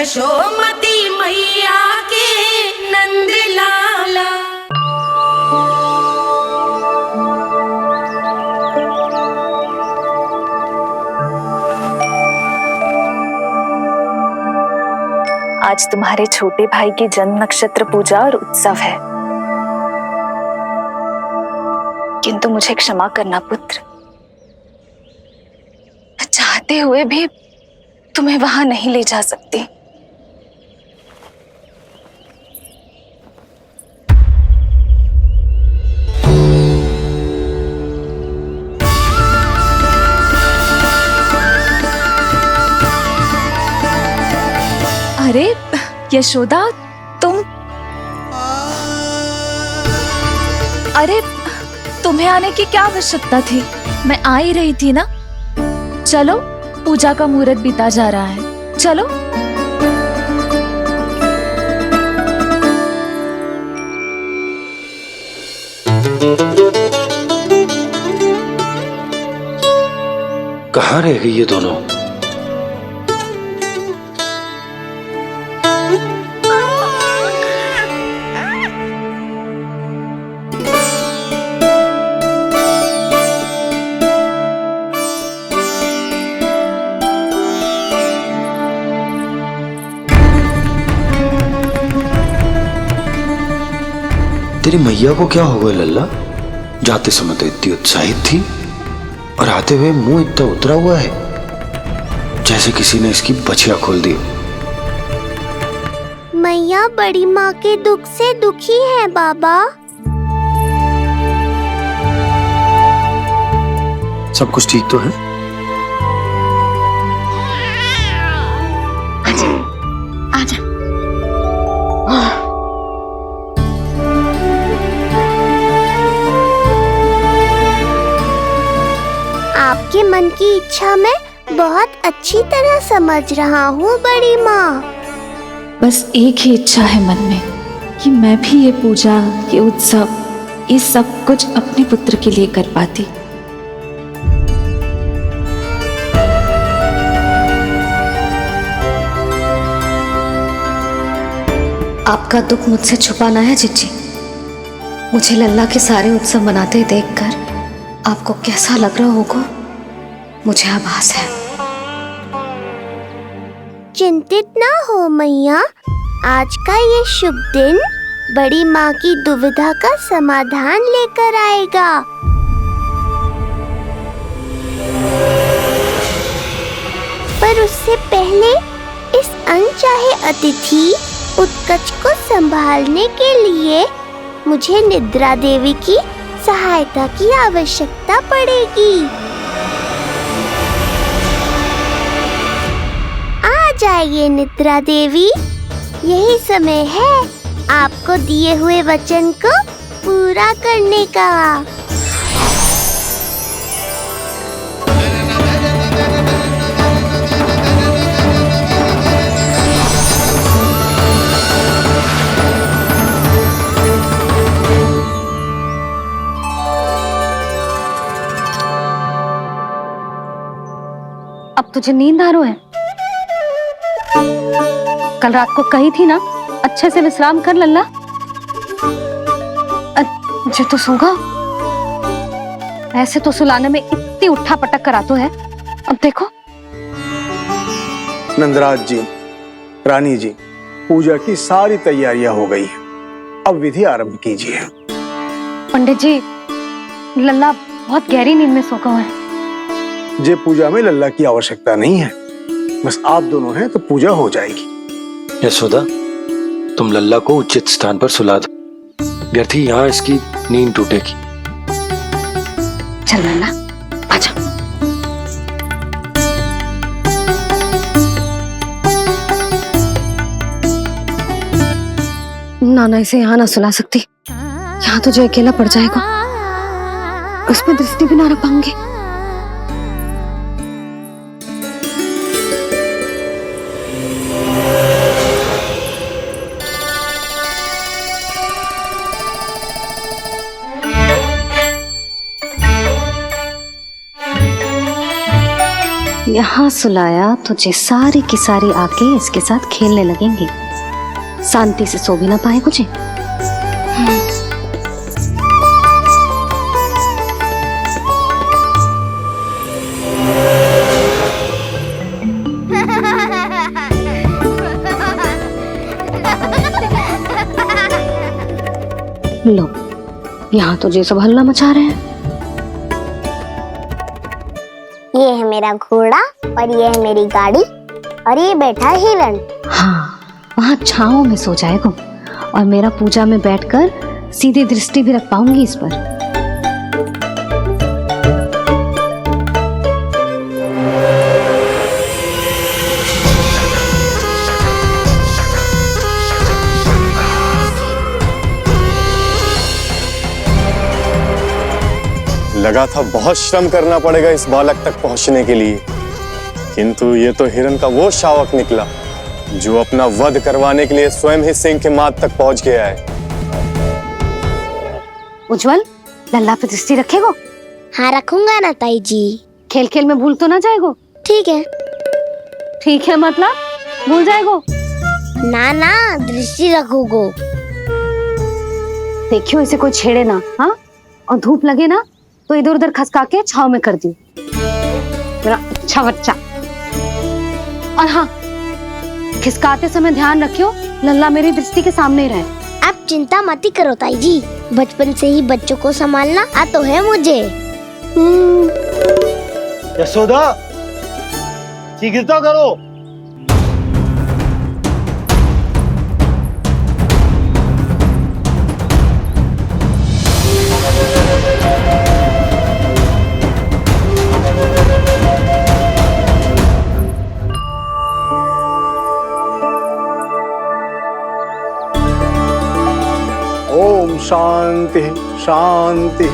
यशोमती मैया के नंद लाला। आज तुम्हारे छोटे भाई की जन्म नक्षत्र पूजा और उत्सव है, किंतु मुझे क्षमा करना पुत्र, चाहते हुए भी तुम्हें वहां नहीं ले जा सकती। अरे यशोदा, अरे तुम्हें आने की क्या आवश्यकता थी? मैं आ ही रही थी ना। चलो, पूजा का मुहूर्त बीता जा रहा है, चलो। कहाँ रह गई ये दोनों? तेरी मैया को क्या हो गया लल्ला? जाते समय तो इतनी उत्साहित थी और आते हुए मुंह इतना उतरा हुआ है जैसे किसी ने इसकी बछिया खोल दी। मैया बड़ी माँ के दुख से दुखी है बाबा। सब कुछ ठीक तो है? आजा। आपके मन की इच्छा मैं बहुत अच्छी तरह समझ रहा हूँ बड़ी माँ। बस एक ही इच्छा है मन में कि मैं भी ये पूजा, ये उत्सव, ये सब कुछ अपने पुत्र के लिए कर पाती। आपका दुख मुझसे छुपाना है जिज्जी। मुझे लल्ला के सारे उत्सव मनाते देखकर आपको कैसा लग रहा होगा, मुझे आभास है। चिंतित ना हो मैया, आज का ये शुभ दिन बड़ी माँ की दुविधा का समाधान लेकर आएगा। पर उससे पहले इस अनचाहे अतिथि उत्कच को संभालने के लिए मुझे निद्रा देवी की सहायता की आवश्यकता पड़ेगी। आ जाइए निद्रा देवी, यही समय है आपको दिए हुए वचन को पूरा करने का। अब तुझे नींद आ रही है? कल रात को कही थी ना अच्छे से विश्राम कर लल्ला। जो तो सोगा, ऐसे तो सुलाने में इतनी उठा पटक करा तो है। अब देखो। नंदराज जी, रानी जी, पूजा की सारी तैयारियां हो गई हैं। अब विधि आरंभ कीजिए। पंडित जी, लल्ला बहुत गहरी नींद में सोगा हुआ है। जे पूजा में लल्ला की आवश्यकता नहीं है, बस आप दोनों हैं तो पूजा हो जाएगी। यशोदा, तुम लल्ला को उचित स्थान पर सुला दो, व्यर्थ ही यहाँ इसकी नींद टूटेगी। चल लल्ला, आजा। नाना इसे यहाँ ना सुला सकती, यहाँ तो जो अकेला पड़ जाएगा, उसमें दृष्टि भी ना रख पाऊंगी। यहाँ सुलाया तो जे सारी की सारी आके इसके साथ खेलने लगेंगी, शांति से सो भी ना पाए मुझे। लो, यहाँ तो जे सब हल्ला मचा रहे हैं। ये है मेरा घोड़ा और ये है मेरी गाड़ी और ये बैठा है हिरण। हाँ, वहाँ छांव में सो जाएगा और मेरा पूजा में बैठकर सीधी दृष्टि भी रख पाऊंगी इस पर। लगा था बहुत श्रम करना पड़ेगा इस बालक तक पहुंचने के लिए, किंतु ये तो हिरण का वो शावक निकला जो अपना वध करवाने के लिए स्वयं ही सिंह के माथ तक पहुंच गया है। उज्जवल, लल्ला पे दृष्टि रखेगो? हाँ रखूंगा ना ताई जी। खेल खेल में भूल तो ना जाएगो? ठीक है। ठीक है मतलब भूल जाएगो? ना ना, दृष्टि रखोगो। देखियो इसे कोई छेड़े ना, हाँ? और धूप लगे ना तो इधर उधर खसका के छाव में कर दी। मेरा अच्छा बच्चा। और हाँ, खिसकाते समय ध्यान रखियो लल्ला मेरी दृष्टि के सामने ही रहे। आप चिंता मत करो ताई जी, बचपन से ही बच्चों को संभालना आता तो है मुझे। यशोदा, शीघ्रता करो। ओम शांति शांति।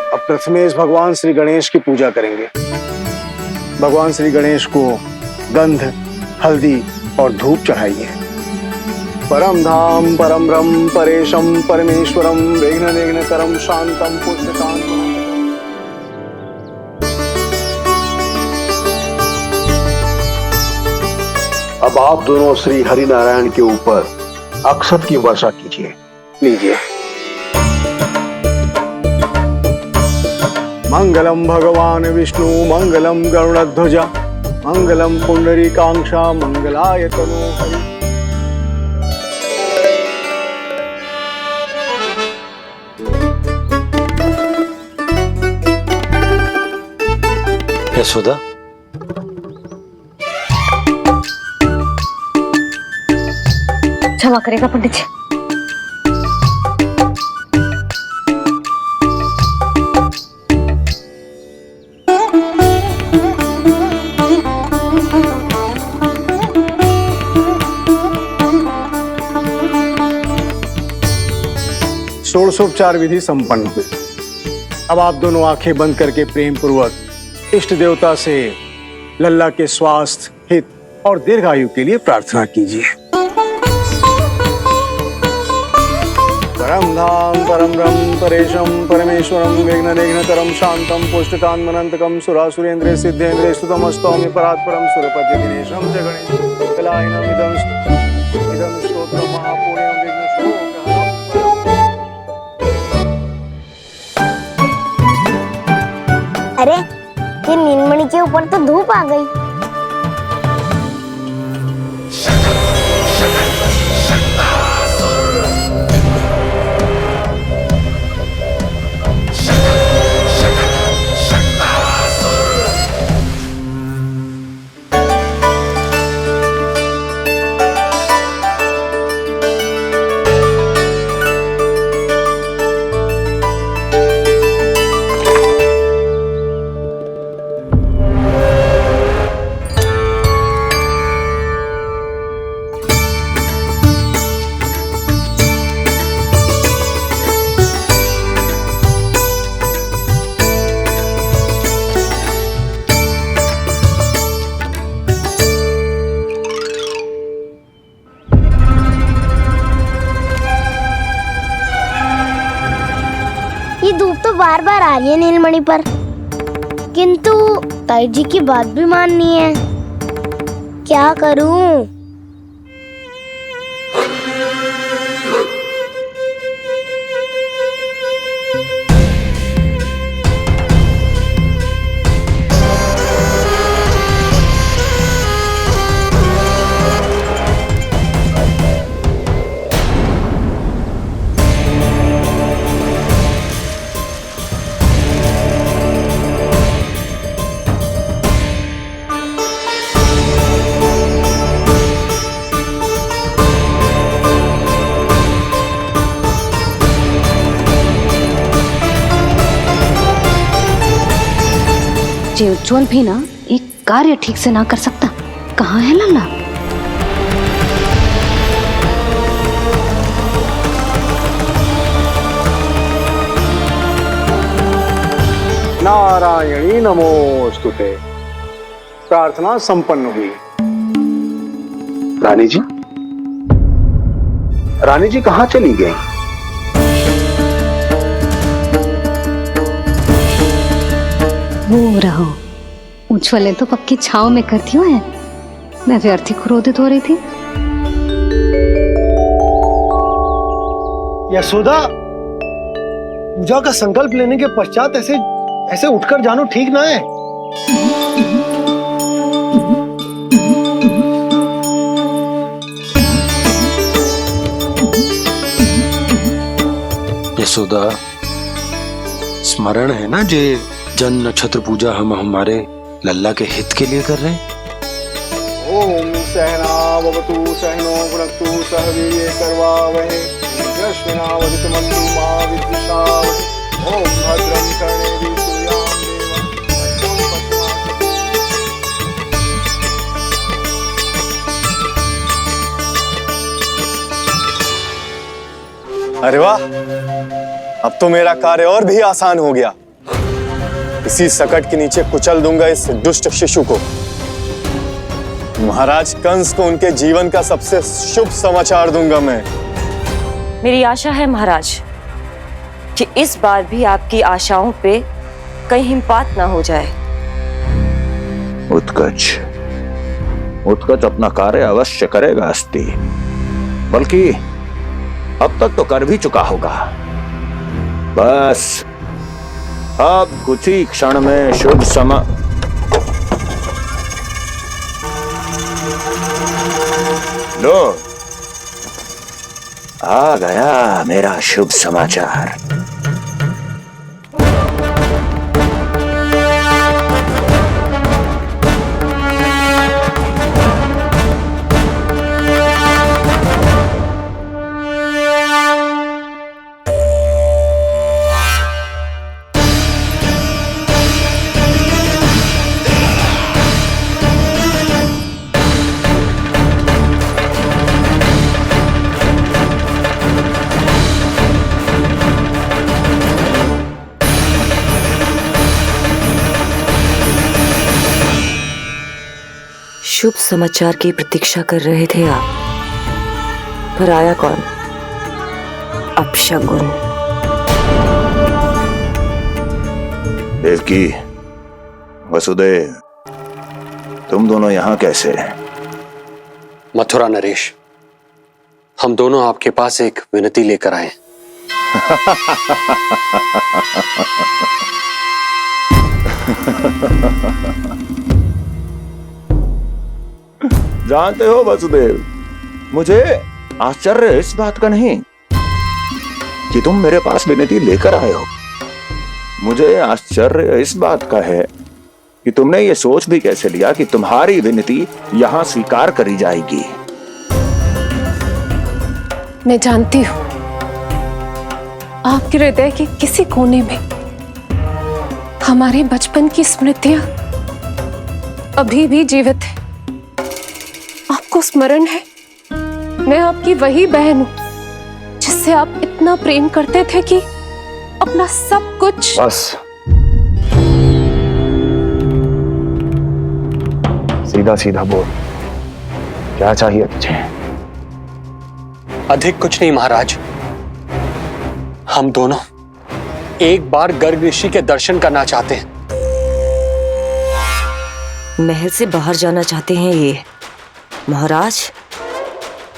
अब प्रथमेश भगवान श्री गणेश की पूजा करेंगे। भगवान श्री गणेश को गंध, हल्दी और धूप चढ़ाइए। परम धाम परम ब्रह्म परेशम परमेश्वरम विघ्न निघ्नकरम शांतम पुष्टकांतम। अब आप दोनों श्री हरि नारायण के ऊपर अक्षत की वर्षा कीजिए। लीजिए। मंगलम भगवान विष्णु मंगलम गरुड़ध्वजा मंगलम पुंडरीकाक्षा मंगलाय तनोहरि। यशोदा, क्षमा करेगा पंडित जी। षोडशोपचार विधि संपन्न हुई। अब आप दोनों आंखें बंद करके प्रेम पूर्वक इष्ट देवता से लल्ला के स्वास्थ्य, हित और दीर्घायु के लिए प्रार्थना कीजिए। परम धाम परम ब्रह्म परेशम परमेश्वरम विघ्न निघ्नकरम शांतम पुष्टकांतमनंतकम सुरासुरेंद्र सिद्धेंद्र स्तुतम स्तौम्य परात्परम सुरपति दिनेशम च गणेश कलायनम इदम स्तोत्रम महापुण्यम विघ्न शोकहरम। अरे ये नीलमणि के ऊपर तो धूप आ गई। तो बार बार आ रही है नीलमणि पर, किंतु ताई जी की बात भी माननी है। क्या करूं? जे उज्जवल भी ना एक कार्य ठीक से ना कर सकता, कहाँ है लल्ला? नारायणी नमोस्तुते। प्रार्थना संपन्न हुई। रानी जी, रानी जी कहाँ चली गई? वो रहो, उज्जवल ने तो पक्की छाव में कर दिया है। मैं व्यर्थ ही क्रोधित हो रही थी। यशोदा, पूजा का संकल्प लेने के पश्चात ऐसे ऐसे उठकर जानो ठीक ना है। यशोदा, स्मरण है ना जे जन नक्षत्र पूजा हम हमारे लल्ला के हित के लिए कर रहे हैं। ओम सहनावतु सहनो भुनक्तु सह वीर्ये करवावहै तेजस्विनावधीतमस्तु मा विद्विषावहै। ओम भद्रं कर्णेभिः सूर्यां देवं भद्रं पश्येत्। अरे वाह, अब तो मेरा कार्य और भी आसान हो गया। इसी सकट के नीचे कुचल दूंगा इस दुष्ट शिशु को। महाराज कंस को उनके जीवन का सबसे शुभ समाचार दूंगा मैं। मेरी आशा है महाराज कि इस बार भी आपकी आशाओं पे कहीं हिमपात ना हो जाए। उत्कच उत्कच अपना कार्य अवश्य करेगा अस्ति, बल्कि अब तक तो कर भी चुका होगा। बस अब कुछ ही क्षण में शुभ समय। लो, आ गया मेरा शुभ समाचार। शुभ समाचार की प्रतीक्षा कर रहे थे आप, पर आया कौन? अपशगुन। देवकी, वसुदेव, तुम दोनों यहाँ कैसे? मथुरा नरेश, हम दोनों आपके पास एक विनती लेकर आए। जानते हो वसुदेव, मुझे आश्चर्य इस बात का नहीं कि तुम मेरे पास विनती लेकर आए हो। मुझे आश्चर्य इस बात का है कि तुमने ये सोच भी कैसे लिया कि तुम्हारी विनती यहां स्वीकार करी जाएगी। मैं जानती हूं आपके हृदय के किसी कोने में हमारे बचपन की स्मृतियां अभी भी जीवित है। आपको स्मरण है, मैं आपकी वही बहन हूं जिससे आप इतना प्रेम करते थे कि अपना सब कुछ। बस, सीधा सीधा बोल, क्या चाहिए तुझे? अधिक कुछ नहीं महाराज, हम दोनों एक बार गर्ग ऋषि के दर्शन करना चाहते हैं। महल से बाहर जाना चाहते हैं ये। महाराज,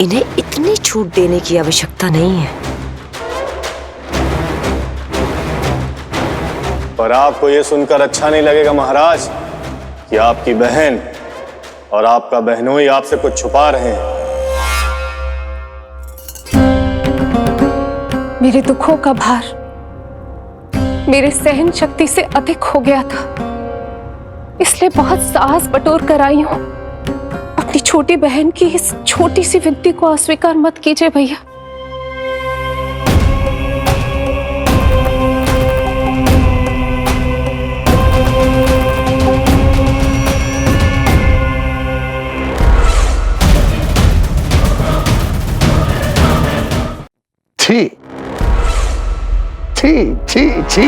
इन्हें इतनी छूट देने की आवश्यकता नहीं है। पर आपको ये सुनकर अच्छा नहीं लगेगा महाराज कि आपकी बहन और आपका बहनोई आपसे कुछ छुपा रहे हैं। मेरे दुखों का भार मेरे सहन शक्ति से अधिक हो गया था, इसलिए बहुत साहस बटोर कर आई हूं। अपनी छोटी बहन की इस छोटी सी विनती को अस्वीकार मत कीजिए भैया। छी छी छी छी,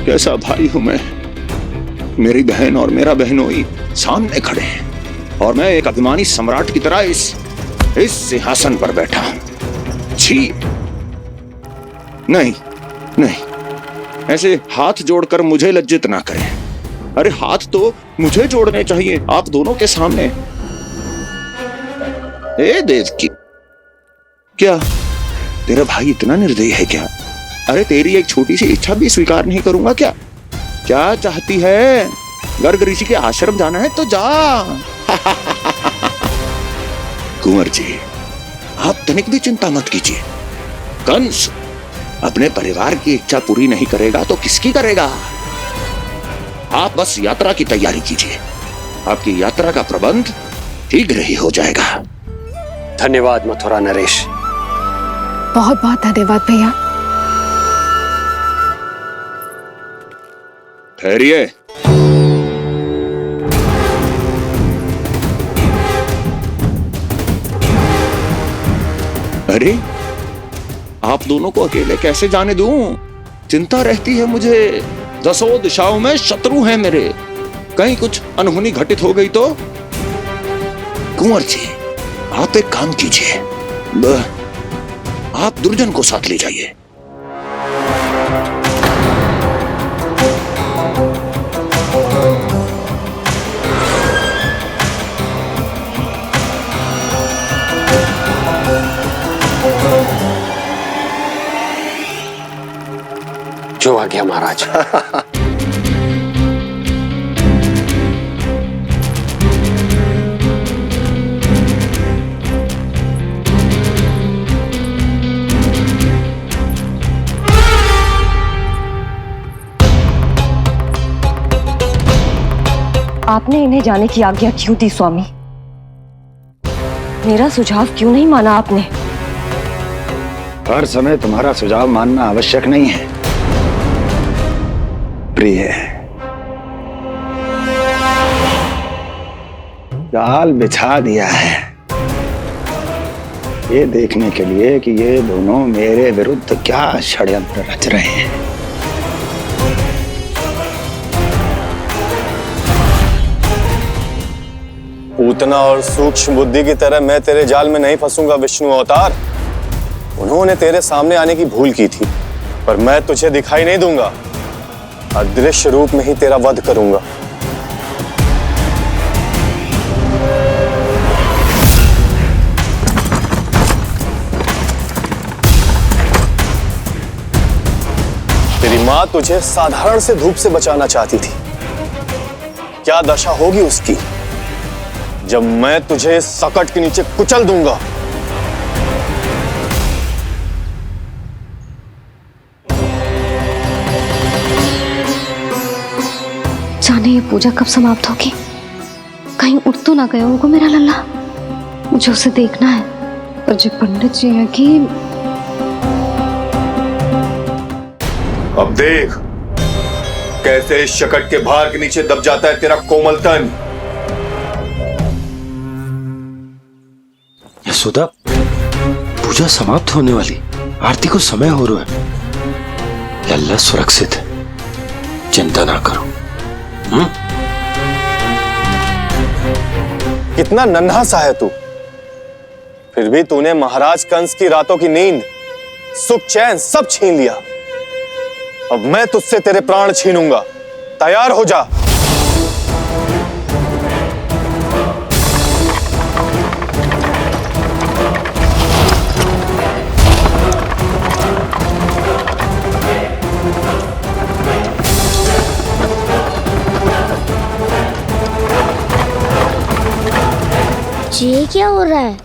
कैसा भाई हूं मैं। मेरी बहन और मेरा बहनोई सामने खड़े हैं और मैं एक अभिमानी सम्राट की तरह इस सिंहासन पर बैठा हूं। छी, नहीं नहीं, ऐसे हाथ जोड़कर मुझे लज्जित ना करें। अरे हाथ तो मुझे जोड़ने चाहिए आप दोनों के सामने। ए देवकी, क्या तेरा भाई इतना निर्दयी है क्या? अरे तेरी एक छोटी सी इच्छा भी स्वीकार नहीं करूंगा क्या? क्या चाहती है? गर्ग ऋषि के आश्रम जाना है तो जा। कुंवर जी, आप तनिक भी चिंता मत कीजिए। कंस अपने परिवार की इच्छा पूरी नहीं करेगा तो किसकी करेगा? आप बस यात्रा की तैयारी कीजिए, आपकी यात्रा का प्रबंध शीघ्र ही हो जाएगा। धन्यवाद मथुरा नरेश। बहुत बहुत धन्यवाद भैया। ठहरिए। अरे आप दोनों को अकेले कैसे जाने दूं? चिंता रहती है मुझे। दसों दिशाओं में शत्रु हैं मेरे, कहीं कुछ अनहोनी घटित हो गई तो? कुंवर जी, आप एक काम कीजिए, आप दुर्जन को साथ ले जाइए। जो आ गया महाराज। आपने इन्हें जाने की आज्ञा क्यों दी स्वामी? मेरा सुझाव क्यों नहीं माना आपने? हर समय तुम्हारा सुझाव मानना आवश्यक नहीं है प्रिय। जाल बिछा दिया है ये देखने के लिए कि ये दोनों मेरे विरुद्ध क्या षड्यंत्र रच रहे हैं। पूतना और सूक्ष्म बुद्धि की तरह मैं तेरे जाल में नहीं फंसूंगा विष्णु अवतार। उन्होंने तेरे सामने आने की भूल की थी, पर मैं तुझे दिखाई नहीं दूंगा। अदृश्य रूप में ही तेरा वध करूंगा। तेरी मां तुझे साधारण से धूप से बचाना चाहती थी, क्या दशा होगी उसकी जब मैं तुझे इस सकट के नीचे कुचल दूंगा। जाने ये पूजा कब समाप्त होगी? कहीं उठ तो ना गया होगा मेरा लल्ला। मुझे उसे देखना है। पर जो पंडित जी है कि अब देख कैसे इस शकट के भार के नीचे दब जाता है तेरा कोमल तन। यशोदा, पूजा समाप्त होने वाली, आरती को समय हो रहा है। अल्लाह सुरक्षित है, चिंता ना करो। कितना नन्हा सा है तू, फिर भी तूने महाराज कंस की रातों की नींद सुख चैन सब छीन लिया। अब मैं तुझसे तेरे प्राण छीनूंगा। तैयार हो जा। ये क्या हो रहा है?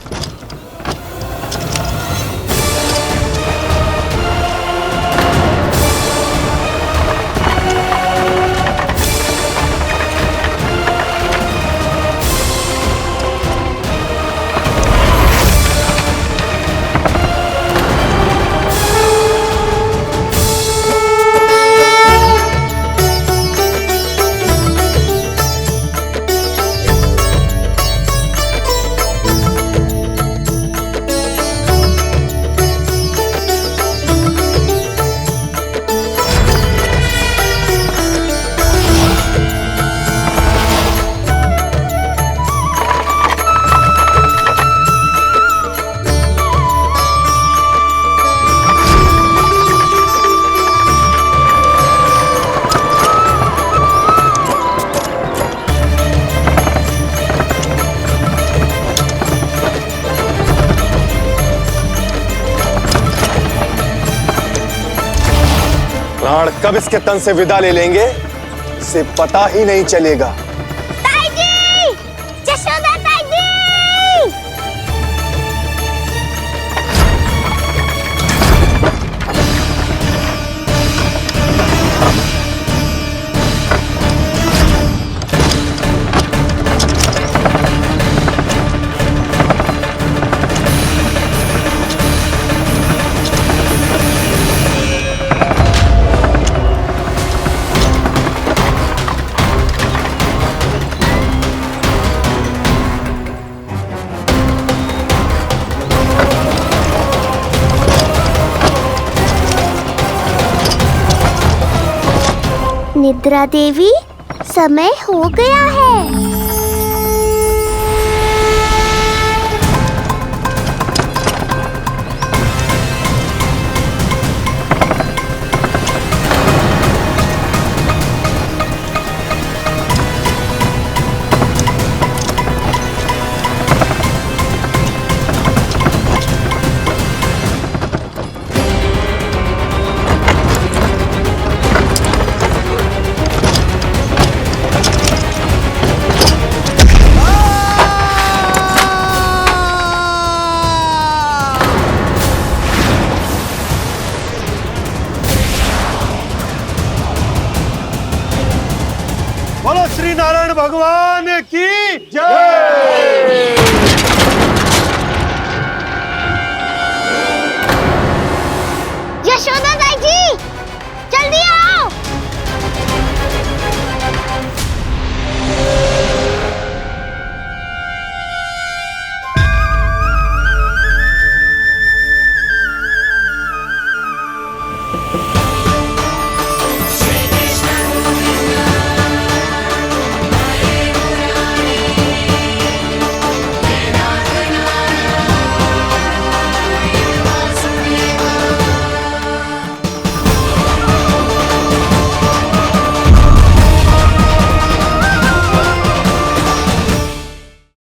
प्राण कब इसके तन से विदा ले लेंगे इसे पता ही नहीं चलेगा। ताई जी! जशोदा ताई जी! निद्रा देवी, समय हो गया है। बोलो श्री नारायण भगवान